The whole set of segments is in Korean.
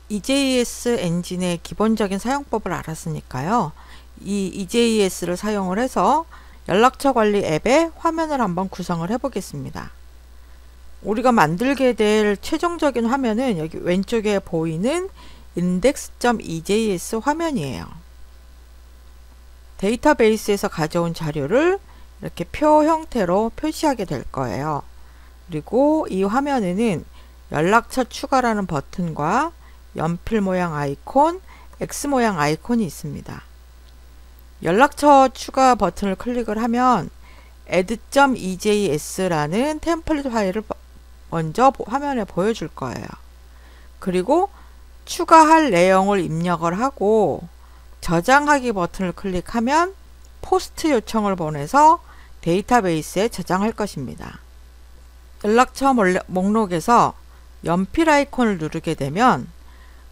EJS 엔진의 기본적인 사용법을 알았으니까요. 이 EJS를 사용을 해서 연락처 관리 앱의 화면을 한번 구성을 해 보겠습니다. 우리가 만들게 될 최종적인 화면은 여기 왼쪽에 보이는 index.ejs 화면이에요. 데이터베이스에서 가져온 자료를 이렇게 표 형태로 표시하게 될 거예요. 그리고 이 화면에는 연락처 추가라는 버튼과 연필 모양 아이콘, X 모양 아이콘이 있습니다. 연락처 추가 버튼을 클릭을 하면 add.ejs라는 템플릿 파일을 먼저 화면에 보여줄 거예요. 그리고 추가할 내용을 입력을 하고 저장하기 버튼을 클릭하면 포스트 요청을 보내서 데이터베이스에 저장할 것입니다. 연락처 목록에서 연필 아이콘을 누르게 되면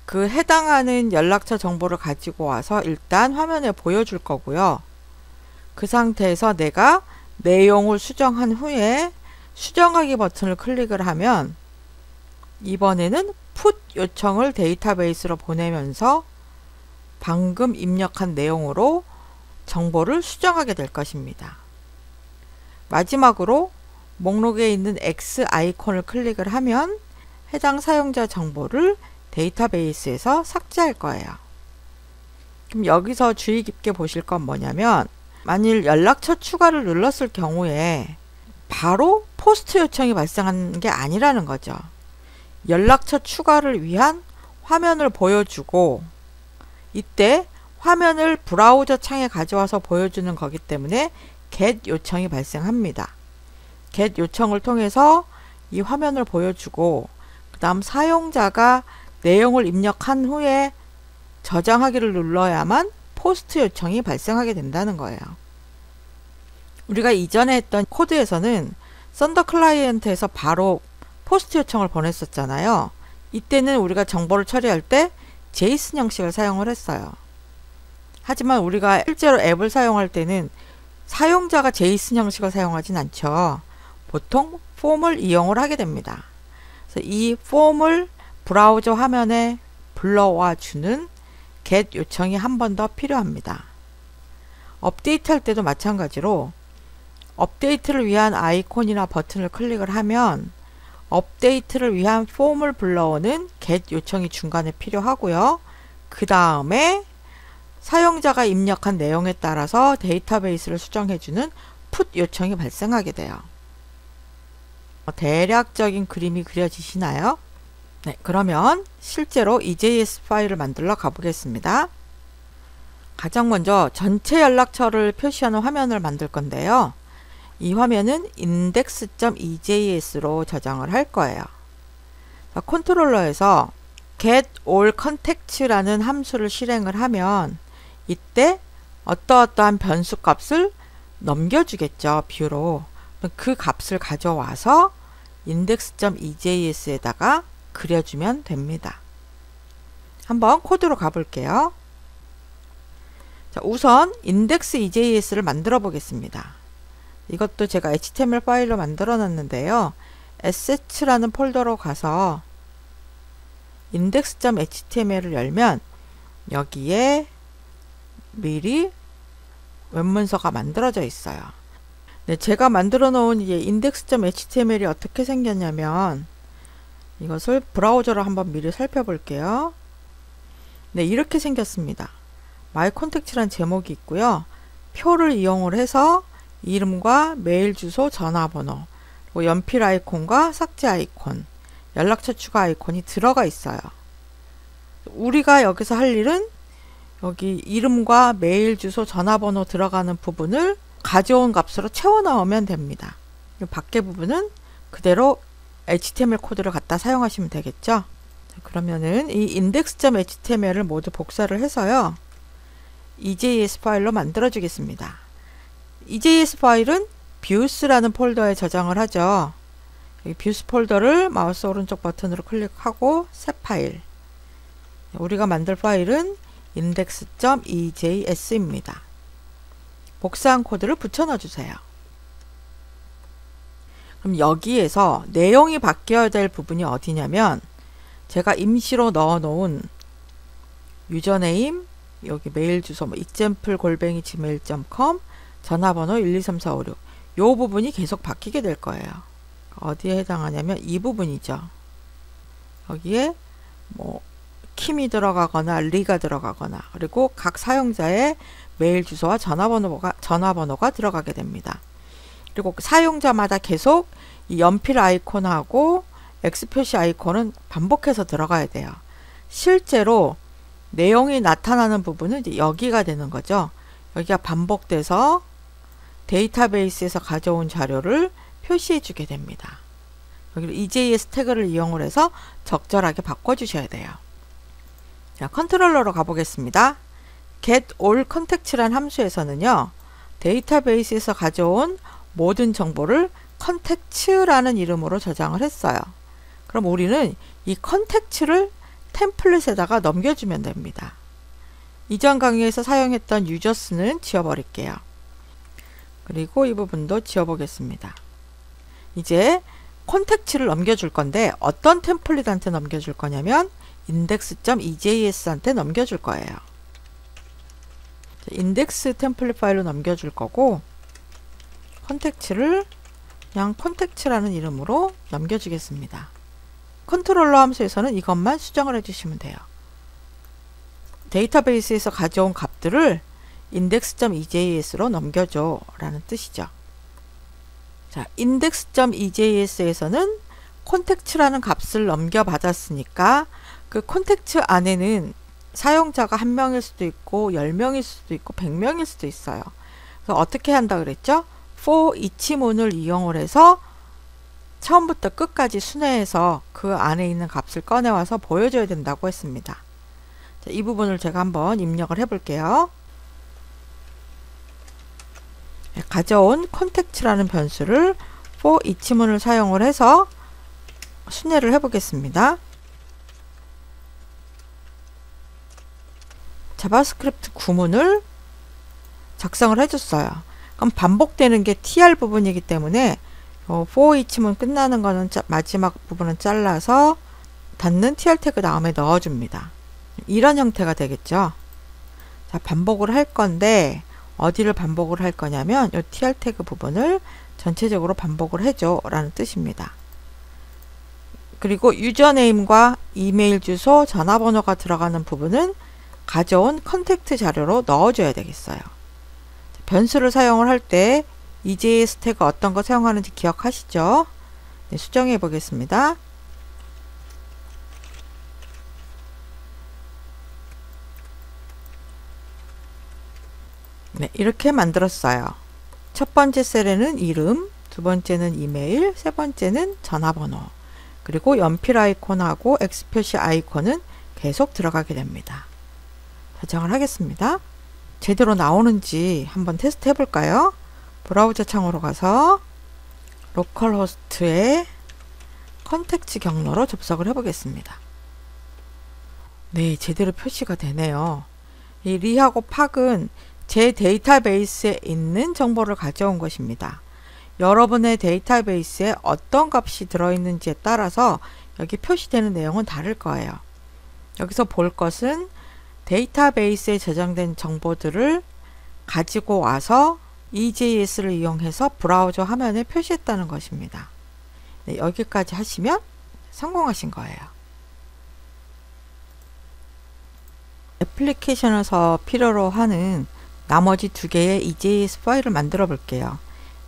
그 해당하는 연락처 정보를 가지고 와서 일단 화면에 보여줄 거고요. 그 상태에서 내가 내용을 수정한 후에 수정하기 버튼을 클릭을 하면 이번에는 put 요청을 데이터베이스로 보내면서 방금 입력한 내용으로 정보를 수정하게 될 것입니다. 마지막으로 목록에 있는 X 아이콘을 클릭을 하면 해당 사용자 정보를 데이터베이스에서 삭제할 거예요. 그럼 여기서 주의 깊게 보실 건 뭐냐면 만일 연락처 추가를 눌렀을 경우에 바로 포스트 요청이 발생하는 게 아니라는 거죠. 연락처 추가를 위한 화면을 보여주고 이때 화면을 브라우저 창에 가져와서 보여주는 거기 때문에 get 요청이 발생합니다. get 요청을 통해서 이 화면을 보여주고 그 다음 사용자가 내용을 입력한 후에 저장하기를 눌러야만 포스트 요청이 발생하게 된다는 거예요. 우리가 이전에 했던 코드에서는 썬더 클라이언트에서 바로 포스트 요청을 보냈었잖아요. 이때는 우리가 정보를 처리할 때 제이슨 형식을 사용을 했어요. 하지만 우리가 실제로 앱을 사용할 때는 사용자가 제이슨 형식을 사용하진 않죠. 보통 폼을 이용을 하게 됩니다. 그래서 이 폼을 브라우저 화면에 불러와 주는 get 요청이 한 번 더 필요합니다. 업데이트 할 때도 마찬가지로 업데이트를 위한 아이콘이나 버튼을 클릭을 하면 업데이트를 위한 폼을 불러오는 get 요청이 중간에 필요하고요. 그 다음에 사용자가 입력한 내용에 따라서 데이터베이스를 수정해주는 put 요청이 발생하게 돼요. 대략적인 그림이 그려지시나요? 네, 그러면 실제로 EJS 파일을 만들러 가보겠습니다. 가장 먼저 전체 연락처를 표시하는 화면을 만들 건데요. 이 화면은 index.ejs로 저장을 할 거예요. 컨트롤러에서 get all contacts라는 함수를 실행을 하면 이때 어떠어떠한 변수 값을 넘겨주겠죠. 뷰로. 그 값을 가져와서 index.ejs에다가 그려주면 됩니다. 한번 코드로 가볼게요. 자, 우선 index.ejs를 만들어 보겠습니다. 이것도 제가 HTML 파일로 만들어 놨는데요. assets라는 폴더로 가서 index.html을 열면 여기에 미리 웹문서가 만들어져 있어요. 네, 제가 만들어 놓은 이 index.html이 어떻게 생겼냐면 이것을 브라우저로 한번 미리 살펴볼게요. 네, 이렇게 생겼습니다. My Contact라는 제목이 있고요. 표를 이용을 해서 이름과 메일 주소, 전화번호, 그리고 연필 아이콘과 삭제 아이콘, 연락처 추가 아이콘이 들어가 있어요. 우리가 여기서 할 일은 여기 이름과 메일 주소, 전화번호 들어가는 부분을 가져온 값으로 채워 넣으면 됩니다. 이 밖에 부분은 그대로 HTML 코드를 갖다 사용하시면 되겠죠. 자, 그러면은 이 index.html을 모두 복사를 해서요. EJS 파일로 만들어 주겠습니다. EJS 파일은 views라는 폴더에 저장을 하죠. 여기 views 폴더를 마우스 오른쪽 버튼으로 클릭하고 새 파일. 우리가 만들 파일은 index.ejs입니다. 복사한 코드를 붙여 넣어주세요. 그럼 여기에서 내용이 바뀌어야 될 부분이 어디냐면 제가 임시로 넣어 놓은 유저네임, 여기 메일 주소 example@gmail.com, 전화번호 123456, 요 부분이 계속 바뀌게 될 거예요. 어디에 해당하냐면 이 부분이죠. 여기에 뭐 킴이 들어가거나 리가 들어가거나, 그리고 각 사용자의 메일 주소와 전화번호가 들어가게 됩니다. 그리고 사용자마다 계속 이 연필 아이콘하고 X 표시 아이콘은 반복해서 들어가야 돼요. 실제로 내용이 나타나는 부분은 이제 여기가 되는 거죠. 여기가 반복돼서 데이터베이스에서 가져온 자료를 표시해 주게 됩니다. 여기를 EJS 태그를 이용을 해서 적절하게 바꿔주셔야 돼요. 자, 컨트롤러로 가보겠습니다. get all contacts란 함수에서는요, 데이터베이스에서 가져온 모든 정보를 contacts라는 이름으로 저장을 했어요. 그럼 우리는 이 contacts를 템플릿에다가 넘겨주면 됩니다. 이전 강의에서 사용했던 users는 지워버릴게요. 그리고 이 부분도 지워보겠습니다. 이제 contacts를 넘겨줄 건데 어떤 템플릿한테 넘겨줄 거냐면 index.ejs한테 넘겨줄 거예요. 인덱스 템플릿 파일로 넘겨줄 거고, contacts를 그냥 contacts라는 이름으로 넘겨주겠습니다. 컨트롤러 함수에서는 이것만 수정을 해주시면 돼요. 데이터베이스에서 가져온 값들을 index.ejs로 넘겨줘 라는 뜻이죠. 자, index.ejs에서는 contacts라는 값을 넘겨받았으니까 그 contact 안에는 사용자가 1명일 수도 있고 10명일 수도 있고 100명일 수도 있어요. 그래서 어떻게 한다 그랬죠? for each문을 이용을 해서 처음부터 끝까지 순회해서 그 안에 있는 값을 꺼내와서 보여줘야 된다고 했습니다. 자, 이 부분을 제가 한번 입력을 해볼게요. 가져온 contacts라는 변수를 for each문을 사용을 해서 순회를 해보겠습니다. 자바스크립트 구문을 작성을 해줬어요. 그럼 반복되는 게 tr 부분이기 때문에 for each문 끝나는 거는 마지막 부분은 잘라서 닫는 tr 태그 다음에 넣어줍니다. 이런 형태가 되겠죠. 자, 반복을 할 건데 어디를 반복을 할 거냐면 이 tr 태그 부분을 전체적으로 반복을 해줘 라는 뜻입니다. 그리고 유저네임과 이메일 주소, 전화번호가 들어가는 부분은 가져온 컨택트 자료로 넣어줘야 되겠어요. 변수를 사용을 할 때 EJS 태그 어떤 거 사용하는지 기억하시죠? 네, 수정해 보겠습니다. 네, 이렇게 만들었어요. 첫 번째 셀에는 이름, 두 번째는 이메일, 세 번째는 전화번호, 그리고 연필 아이콘하고 X 표시 아이콘은 계속 들어가게 됩니다. 저장을 하겠습니다. 제대로 나오는지 한번 테스트 해볼까요? 브라우저 창으로 가서 로컬호스트의 컨택트 경로로 접속을 해보겠습니다. 네, 제대로 표시가 되네요. 이 리하고 팍은 제 데이터베이스에 있는 정보를 가져온 것입니다. 여러분의 데이터베이스에 어떤 값이 들어있는지에 따라서 여기 표시되는 내용은 다를 거예요. 여기서 볼 것은 데이터베이스에 저장된 정보들을 가지고 와서 EJS를 이용해서 브라우저 화면에 표시했다는 것입니다. 네, 여기까지 하시면 성공하신 거예요. 애플리케이션에서 필요로 하는 나머지 두 개의 EJS 파일을 만들어 볼게요.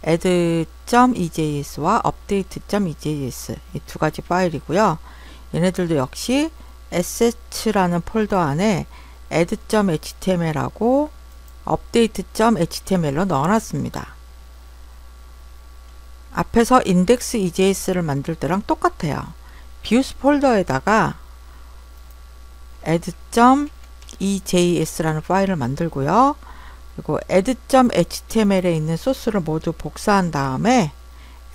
add.ejs와 update.ejs 이 두 가지 파일이고요. 얘네들도 역시 assets라는 폴더 안에 add.html하고 update.html로 넣어놨습니다. 앞에서 index.ejs를 만들 때랑 똑같아요. views 폴더에다가 add.ejs라는 파일을 만들고요. 그리고 add.html에 있는 소스를 모두 복사한 다음에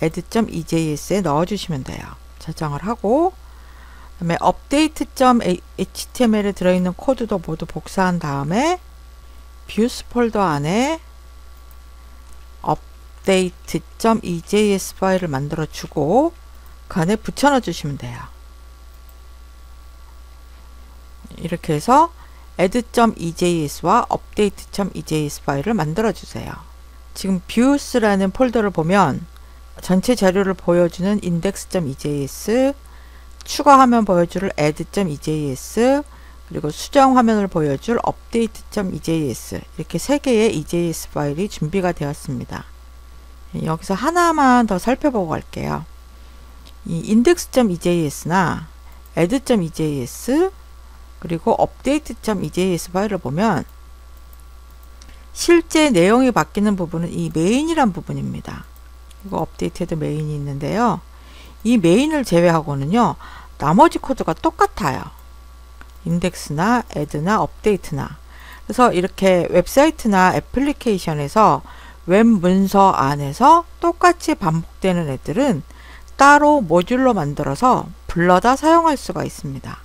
add.ejs에 넣어주시면 돼요. 저장을 하고, 그 다음에 update.html에 들어있는 코드도 모두 복사한 다음에 views 폴더 안에 update.ejs 파일을 만들어 주고 그 안에 붙여 넣어 주시면 돼요. 이렇게 해서 add.ejs와 update.ejs 파일을 만들어 주세요. 지금 views라는 폴더를 보면 전체 자료를 보여주는 index.ejs, 추가 화면 보여줄 add.ejs, 그리고 수정 화면을 보여줄 update.ejs, 이렇게 3개의 ejs 파일이 준비가 되었습니다. 여기서 하나만 더 살펴보고 갈게요. 이 index.ejs나 add.ejs 그리고 update.ejs 파일을 보면 실제 내용이 바뀌는 부분은 이 메인이란 부분입니다. 이거 업데이트해도 메인이 있는데요. 이 메인을 제외하고는요, 나머지 코드가 똑같아요. 인덱스나 add나 update나. 그래서 이렇게 웹사이트나 애플리케이션에서 웹 문서 안에서 똑같이 반복되는 애들은 따로 모듈로 만들어서 불러다 사용할 수가 있습니다.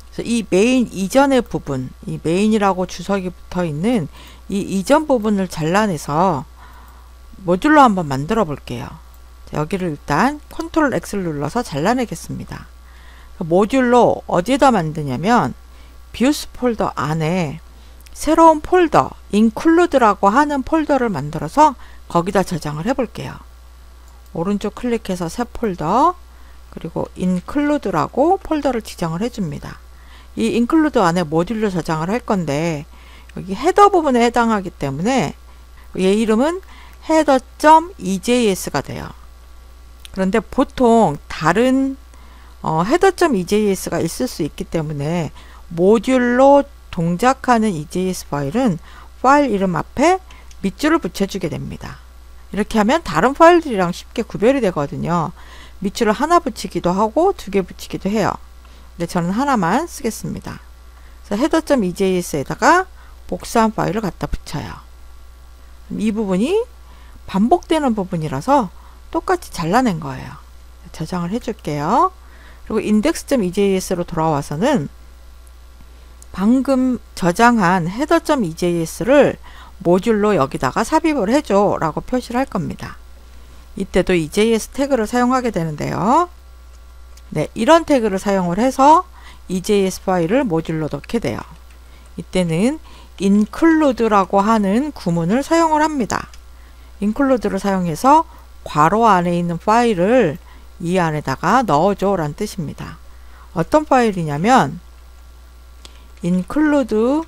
그래서 이 메인 이전의 부분, 이 메인이라고 주석이 붙어 있는 이 이전 부분을 잘라내서 모듈로 한번 만들어 볼게요. 자, 여기를 일단 컨트롤 X를 눌러서 잘라내겠습니다. 모듈로 어디에다 만드냐면 views 폴더 안에 새로운 폴더 include라고 하는 폴더를 만들어서 거기다 저장을 해 볼게요. 오른쪽 클릭해서 새 폴더, 그리고 include라고 폴더를 지정을 해줍니다. 이 include 안에 모듈로 저장을 할 건데 여기 헤더 부분에 해당하기 때문에 얘 이름은 header.ejs가 돼요. 그런데 보통 다른 header.ejs가 있을 수 있기 때문에 모듈로 동작하는 EJS 파일은 파일 이름 앞에 밑줄을 붙여주게 됩니다. 이렇게 하면 다른 파일들이랑 쉽게 구별이 되거든요. 밑줄을 하나 붙이기도 하고 2개 붙이기도 해요. 근데 저는 하나만 쓰겠습니다. 그래서 header.ejs에다가 복사한 파일을 갖다 붙여요. 이 부분이 반복되는 부분이라서 똑같이 잘라낸 거예요. 저장을 해줄게요. 그리고 index.ejs로 돌아와서는 방금 저장한 header.ejs를 모듈로 여기다가 삽입을 해줘 라고 표시를 할 겁니다. 이때도 EJS 태그를 사용하게 되는데요. 네, 이런 태그를 사용을 해서 EJS 파일을 모듈로 넣게 돼요. 이때는 include라고 하는 구문을 사용을 합니다. include를 사용해서 괄호 안에 있는 파일을 이 안에다가 넣어줘 라는 뜻입니다. 어떤 파일이냐면 include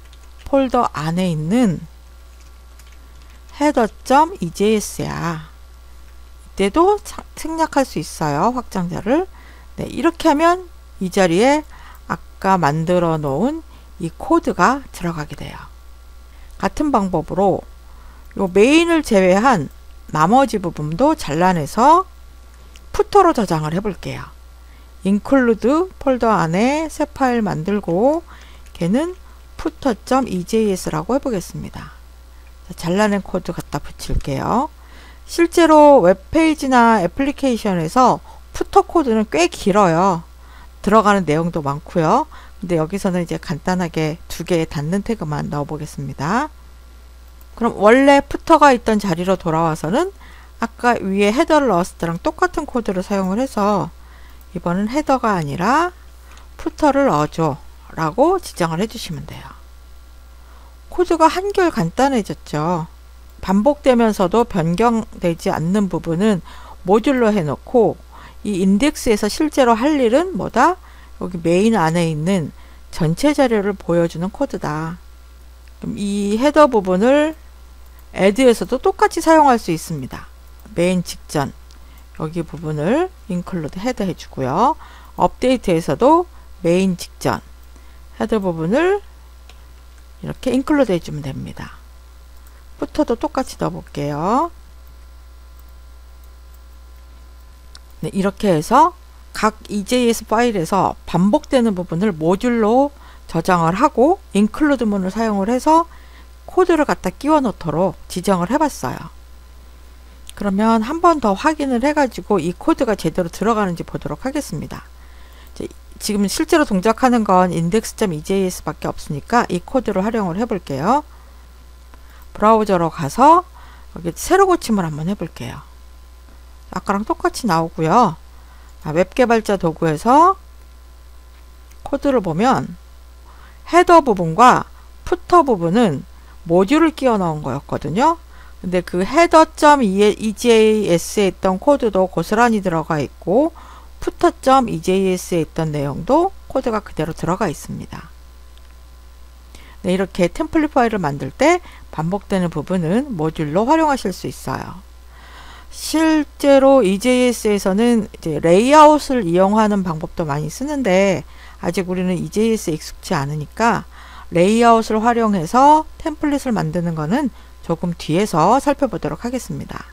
폴더 안에 있는 header.ejs야. 이때도 생략할 수 있어요. 확장자를. 네, 이렇게 하면 이 자리에 아까 만들어 놓은 이 코드가 들어가게 돼요. 같은 방법으로 요 메인을 제외한 나머지 부분도 잘라내서 푸터로 저장을 해 볼게요. include 폴더 안에 새 파일 만들고 걔는 footer.ejs라고 해보겠습니다. 잘라낸 코드 갖다 붙일게요. 실제로 웹페이지나 애플리케이션에서 푸터 코드는 꽤 길어요. 들어가는 내용도 많고요. 근데 여기서는 이제 간단하게 2개의 닫는 태그만 넣어 보겠습니다. 그럼 원래 푸터가 있던 자리로 돌아와서는 아까 위에 헤더를 넣었을 때랑 똑같은 코드를 사용을 해서 이번은 헤더가 아니라 푸터를 넣어줘 라고 지정을 해주시면 돼요. 코드가 한결 간단해졌죠. 반복되면서도 변경되지 않는 부분은 모듈로 해놓고 이 인덱스에서 실제로 할 일은 뭐다? 여기 메인 안에 있는 전체 자료를 보여주는 코드다. 그럼 이 헤더 부분을 add에서도 똑같이 사용할 수 있습니다. 메인 직전 여기 부분을 include 헤더 해주고요. 업데이트에서도 메인 직전 헤더 부분을 이렇게 include 해주면 됩니다. 푸터도 똑같이 넣어 볼게요. 네, 이렇게 해서 각 EJS 파일에서 반복되는 부분을 모듈로 저장을 하고 include 문을 사용을 해서 코드를 갖다 끼워 넣도록 지정을 해 봤어요. 그러면 한 번 더 확인을 해가지고 이 코드가 제대로 들어가는지 보도록 하겠습니다. 지금 실제로 동작하는 건 index.ejs 밖에 없으니까 이 코드를 활용을 해 볼게요. 브라우저로 가서 여기 새로 고침을 한번 해 볼게요. 아까랑 똑같이 나오고요. 웹 개발자 도구에서 코드를 보면 헤더 부분과 푸터 부분은 모듈을 끼워 넣은 거였거든요. 근데 그 header.ejs에 있던 코드도 고스란히 들어가 있고 footer.ejs에 있던 내용도 코드가 그대로 들어가 있습니다. 네, 이렇게 템플릿 파일을 만들 때 반복되는 부분은 모듈로 활용하실 수 있어요. 실제로 EJS에서는 이제 레이아웃을 이용하는 방법도 많이 쓰는데 아직 우리는 EJS에 익숙치 않으니까 레이아웃을 활용해서 템플릿을 만드는 거는 조금 뒤에서 살펴보도록 하겠습니다.